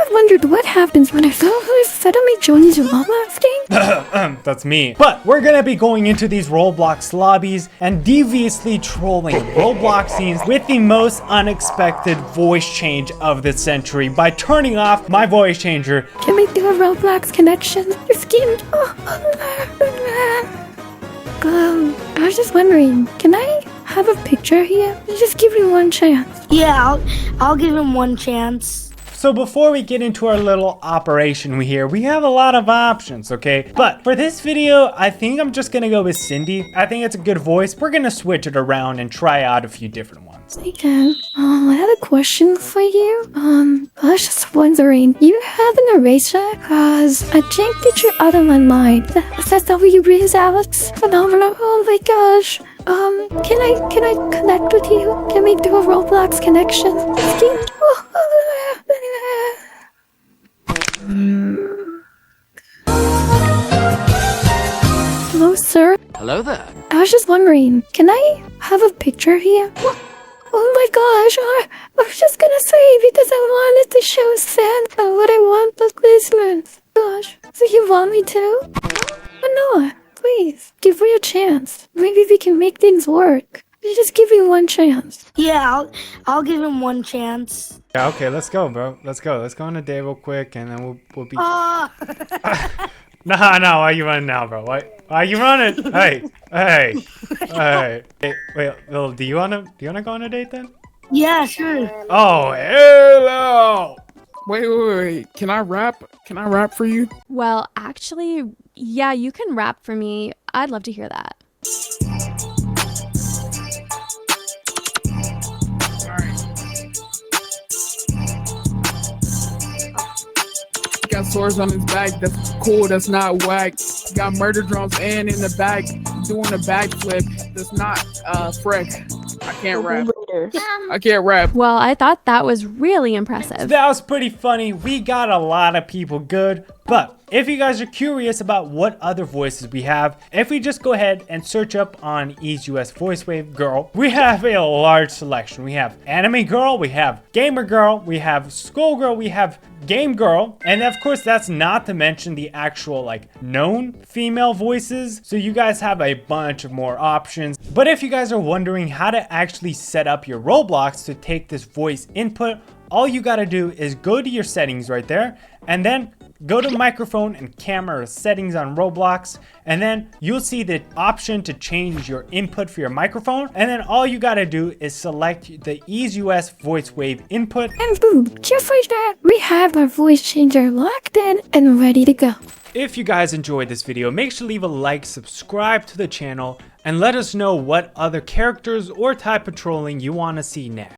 have wondered what happens when a suddenly joins Roblox game. That's me. But we're gonna be going into these Roblox lobbies and deviously trolling Roblox scenes with the most unexpected voice change of the century by turning off my voice changer. Can we do a Roblox connection? Your skin. I was just wondering, can I have a picture here? Just give me one chance. Yeah, I'll give him one chance. So before we get into our little operation here, we have a lot of options, okay? But for this video, I think I'm just gonna go with Cindy. I think it's a good voice. We're gonna switch it around and try out a few different ones. Okay. I had a question for you. I was just wondering, you have an eraser? Cause I think that you're out of my mind. That's how you breathe, Alex. Phenomenal. Oh my gosh. Can I connect with you? Can we do a Roblox connection? Hello, sir. Hello there. I was just wondering, can I have a picture here? Oh my gosh, I was just gonna say because I wanted to show Santa what I want for Christmas. Gosh, so you want me to? Oh no, please, give me a chance. Maybe we can make things work. Just give me one chance. Yeah, I'll give him one chance. Yeah, okay, let's go, bro. Let's go on a day real quick, and then we'll be. No, why you running now, bro? Why you running? Hey. Wait, Lil, do you wanna go on a date then? Yeah, sure. Oh, hello. Wait. Can I rap? Can I rap for you? Well, actually, yeah, you can rap for me. I'd love to hear that. Got swords on his back, that's cool, that's not whack. Got murder drones and in the back, doing a backflip, that's not frick. I can't rap. I can't rap. Well, I thought that was really impressive. That was pretty funny. We got a lot of people good, but if you guys are curious about what other voices we have, if we just go ahead and search up on EaseUS VoiceWave girl, we have a large selection. We have anime girl, we have gamer girl, we have schoolgirl, we have game girl, and of course that's not to mention the actual like known female voices. So you guys have a bunch of more options. But if you guys are wondering how to actually set up your Roblox to take this voice input, all you gotta do is go to your settings right there, and then go to microphone and camera settings on Roblox, and then you'll see the option to change your input for your microphone, and then all you gotta do is select the EaseUS VoiceWave input, And boom, just like that, we have our voice changer locked in and ready to go. If you guys enjoyed this video, make sure to leave a like, subscribe to the channel, and let us know what other characters or type of trolling you want to see next.